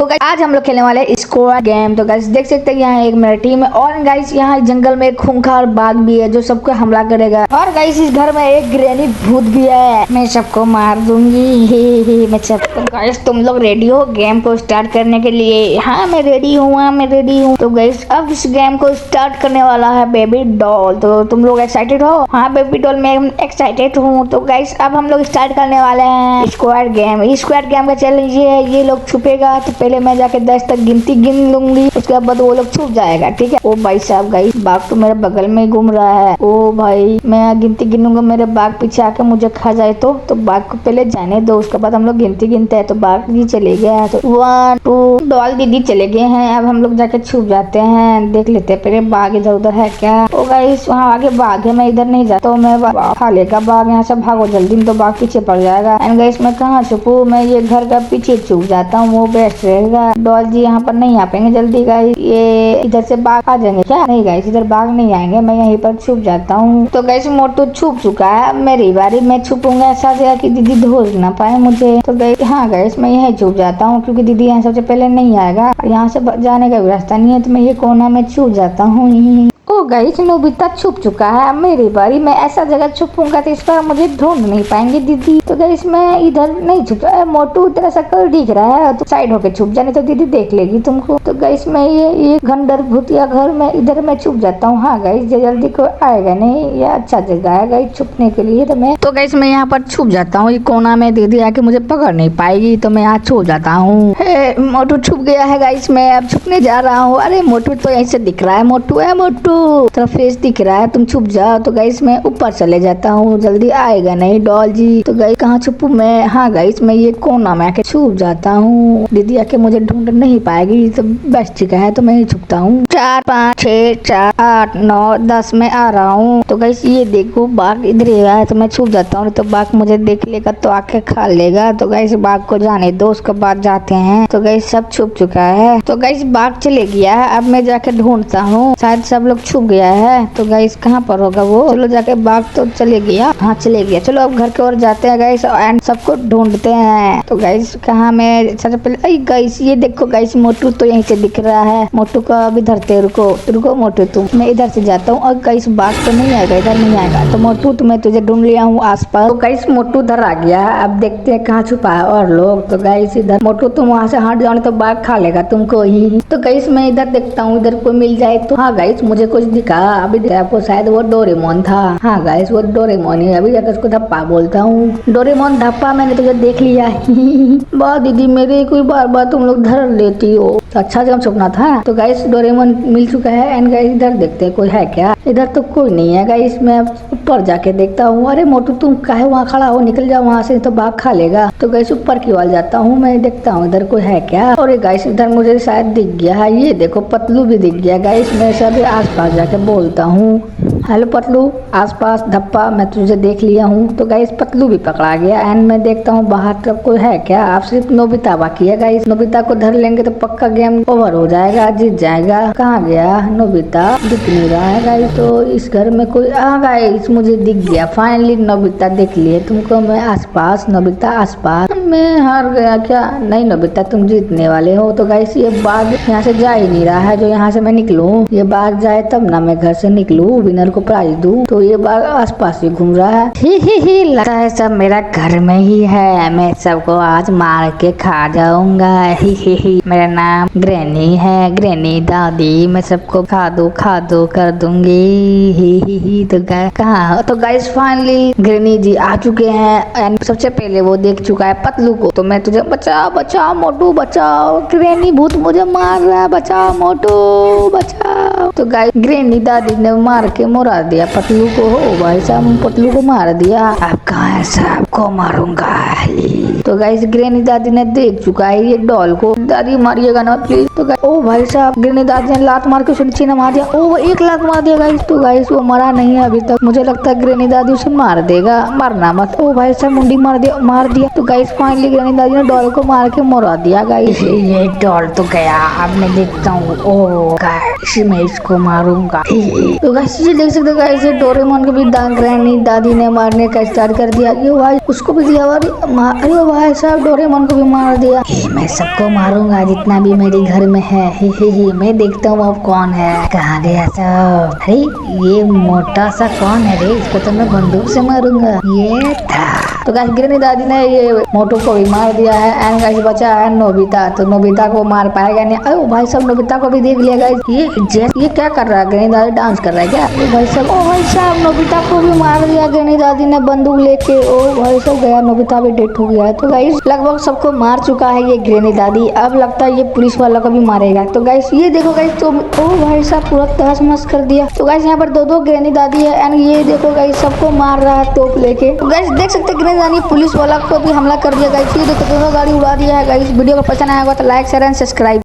तो गाइस आज हम लोग खेलने वाले हैं स्क्वाड गेम। तो गाइस देख सकते हैं यहाँ एक मेरा टीम है और गाइस यहाँ जंगल में एक खूंखार बाघ भी है जो सबको हमला करेगा। और गाइस इस घर में एक ग्रैनी भूत भी है, मैं सबको मार दूंगी। मैं सब तो गाइस तुम लोग रेडी हो गेम को स्टार्ट करने के लिए? हाँ मैं रेडी हूँ। तो गाइस अब इस गेम को स्टार्ट करने वाला है बेबी डॉल। तो तुम लोग एक्साइटेड हो? हाँ बेबी डॉल मैं एक्साइटेड हूँ। तो गाइस अब हम लोग स्टार्ट करने वाले हैं स्क्वाड गेम। स्क्वाड गेम का चैलेंज ये है, ये लोग छुपेगा तो पहले मैं जाके 10 तक गिनती गिन लूंगी, उसके बाद वो लोग छुप जाएगा। ठीक है? ओ भाई साहब गाइस बाघ तो मेरे बगल में ही घूम रहा है। ओ भाई मैं गिनती गिनूंगा, मेरे बाघ पीछे आके मुझे खा जाए तो बाघ को पहले जाने दो, उसके बाद हम लोग गिनती गिनते हैं। तो बाघ जी चले गया, तो 1 2 डॉल दीदी चले गए हैं। अब हम लोग जाके छुप जाते हैं, देख लेते हैं पहले बाघ इधर उधर है क्या। ओ गाइस वहाँ आगे बाघ है, मैं इधर नहीं जाता हूँ, मैं खा लेगा बाघ। यहाँ से भागो जल्दी, तो बाघ पीछे पड़ जाएगा। एंड गाइस मैं कहाँ छुपू? मैं ये घर का पीछे छुप जाता हूँ, वो बेस्ट रहेगा। डॉल जी यहाँ पर नहीं आ पाएंगे जल्दी गाइस, ये इधर से बाघ आ जाएंगे क्या? नहीं गाइस इधर बाघ नहीं आएंगे, मैं यहीं पर छुप जाता हूँ। तो गाइस मोटू छुप चुका है, मेरी बारी, मैं छुपूंगा ऐसा जगह कि दीदी ढूंढ ना पाए मुझे। तो गाइस हाँ गाइस मैं यहीं छुप जाता हूँ क्योंकि दीदी यहाँ सबसे पहले नहीं आएगा, यहाँ से जाने का भी रास्ता नहीं है, तो मैं ये कोना में छुप जाता हूँ। ओ गाइस नोबिता छुप चुका है, अब मेरी बारी, मैं ऐसा जगह छुपूंगा तो इस पर मुझे ढूंढ नहीं पाएंगे दीदी। तो गाइस मैं इधर नहीं छुप रहा, मोटू तेरा शक्ल दिख रहा है तो साइड होके छुप जाने तो दीदी देख लेगी तुमको। तो गाइस मैं ये खंडर भूतिया घर में इधर मैं छुप जाता हूँ। हाँ गाइस जल्दी कोई आएगा नहीं, ये अच्छा जगह है गाइस छुपने के लिए। तो गाइस मैं यहाँ पर छुप जाता हूँ, ये कोना में दीदी आके मुझे पकड़ नहीं पाएगी, तो मैं यहाँ छुप जाता हूँ। मोटू छुप गया है गाइस, मैं अब छुपने जा रहा हूँ। अरे मोटू तो यहीं से दिख रहा है, मोटू है, मोटू तेरा फेस दिख रहा है, तुम छुप जाओ। तो गाइस मैं ऊपर चले जाता हूँ, जल्दी आएगा नहीं डॉल जी। तो गाइस कहाँ छुपू मैं? हाँ गाइस मैं ये कोना में आके छुप जाता हूँ, दीदी आके मुझे ढूंढ नहीं पाएगी, तो बेस्ट जगह है तो मैं ही छुपता हूँ। 4 5 6 4 8 9 10 में आ रहा हूँ। तो गाइस ये देखो बाघ इधर ही है, तो मैं छुप जाता हूँ, तो बाघ मुझे देख लेगा तो आके खा लेगा। तो गाइस बाघ को जाने दो, उसके बाद जाते हैं। तो गाइस सब छुप चुका है, तो गाइस बाघ चले गया है, अब मैं जाके ढूंढता हूँ, शायद सब लोग छुप गया है। तो गाइस कहाँ पर होगा वो? चलो जाके बाघ तो चले गया, हाँ चले गया। चलो अब घर की ओर जाते हैं गाइस एंड सबको ढूंढते हैं। तो गाइस कहाँ मैं सबसे पहले गाइस ये देखो गाइस मोटू तो यहीं से दिख रहा है, मोटू को अभी धरते, रुको मोटू तुम, मैं इधर से जाता हूँ। और गाइस बाघ तो नहीं आएगा, इधर नहीं आएगा, तो मोटू तुम्हें तुझे ढूंढ लिया हूँ आसपास। तो गाइस मोटू इधर आ गया है, अब देखते हैं कहाँ छुपा है और लोग। तो गाइस इधर मोटू तुम वहाँ से हट जाओ तो बाघ खा लेगा तुमको ही। तो गाइस मैं इधर देखता हूँ, इधर कोई मिल जाए तो। हाँ गाइस मुझे कुछ दिखा, अभी आपको शायद वो डोरेमोन था। हाँ गाइस वो डोरेमोन ही, अभी जाकर उसको धप्पा बोलता हूँ। डोरेमोन धप्पा, मैंने तुझे देख लिया। वाह दीदी मेरे कोई बार बार तुम लोग धर लेती हो, तो अच्छा जगह छुपना था। तो गाइस डोरेमोन मिल चुका है एंड गाइस इधर देखते हैं कोई है क्या। इधर तो कोई नहीं है गाइस, मैं ऊपर जाके देखता हूँ। अरे मोटू तुम काहे वहाँ खड़ा हो, निकल जाओ वहाँ से, तो बाघ खा लेगा। तो गाइस ऊपर की ओर जाता हूँ, मैं देखता हूँ इधर कोई है क्या। और गाइस इधर मुझे शायद दिख गया है, ये देखो पतलू भी दिख गया गाइस। मैं सभी आस पास जाके बोलता हूँ, हेलो पतलू आसपास धप्पा, मैं तुझे देख लिया हूँ। तो गाइस पतलू भी पकड़ा गया एंड मैं देखता हूँ बाहर तक कोई है क्या। आप सिर्फ नोबिता बाकी है गाइस, नोबिता को धर लेंगे तो पक्का गेम ओवर हो जाएगा, जीत जाएगा। कहाँ गया नोबिता? दिख नहीं रहा है गाइस। तो इस घर में कोई गाइस मुझे दिख गया, फाइनली नोबिता देख लिए तुमको मैं आसपास। नोबिता आसपास, मैं हार गया क्या? नहीं नोबिता तुम जीतने वाले हो। तो गाइस ये बाघ यहाँ से जा ही नहीं रहा है, जो यहाँ से मैं निकलूं, ये बाघ जाए तब ना मैं घर से निकलूं, विनर को प्राइज दूं। तो ये बाघ आसपास ही घूम रहा है। ही लगता है सब मेरा घर में ही है, मैं सबको आज मार के खा जाऊंगा। ही मेरा नाम ग्रैनी है, ग्रैनी दादी, मैं सबको खा दो कर दूंगी। ही तो कहाँ? तो गाइस फाइनली ग्रैनी जी आ चुके हैं एंड सबसे पहले वो देख चुका है पतलू को। तो मैं तुझे बचाओ मोटू बचाओ, ग्रैनी भूत मुझे मार रहा है, बचाओ मोटू बचाओ। तो गाइस ग्रैनी दादी ने मार के मुरा दिया पतलू को। हो भाई साहब पतलू को मार दिया, अब कहाँ है, सबको मारूंगा। तो गाइस ग्रैनी दादी ने देख चुका है ये डॉल को, दादी मारिएगा ना प्लीज। तो ओ भाई साहब ग्रैनी दादी ने लात मार के उसे नीचे मार दिया। ओ 1 लाख मार दिया गाइस। तो गाइस वो मरा नहीं है अभी तक, मुझे लगता है ग्रैनी दादी उसे मार देगा, मारना मत। ओ भाई साहब मुंडी मार दिया। तो गाइस फाइनली ग्रैनी दादी ने डॉल को मार के मरा दिया गाइस। ये डॉल तो गया, अब मैं देखता हूँ। ओह गाइस मैं इसको मारूंगा। तो गाइस ये देख सकते हो गाइस, डोरेमोन को भी ग्रैनी दादी ने मारने का स्टार्ट कर दिया। ये भाई उसको भी दिया, अरे भाई साहब डोरेमोन को भी मार दिया। मैं सबको मारूंगा जितना भी मेरे घर में है। मैं देखता हूँ अब कौन है। कहाँ गया सब? अरे ये मोटा सा कौन है रे? इसको तो मैं बंदूक से मारूंगा। ये था। तो गाइस ग्रैनी दादी ने ये मोटू को भी मार दिया है। एंड गाइस बचा है नोबिता। तो नोबिता को मार पाएगा नहीं। अरे भाई साहब नोबिता को भी देख लिया गाइस। ये क्या कर रहा है? ग्रैनी दादी डांस कर रहा है क्या? भाई साहब ओ भाई साहब नोबिता को भी मार दिया ग्रैनी दादी ने बंदूक लेके। ओ भाई साहब गया, नोबिता भी डेथ हो गया है। तो गाइस लगभग सबको मार चुका है ये ग्रैनी दादी। अब लगता है ये पुलिस वाला को भी मारेगा। तो गाइस ये देखो गाइस, तो ओ भाई साहब पूरा तहस नहस कर दिया। तो गाइस यहाँ पर दो ग्रैनी दादी है। एंड ये देखो गाइस सबको मार रहा है तोप लेके। तो गाइस देख सकते ग्रैनी दादी पुलिस वाला को भी हमला कर दिया गाइस। ये देखो दोनों गाड़ी उड़ा दिया है गाइस। वीडियो को पसंद आया होगा तो लाइक शेयर एंड सब्सक्राइब।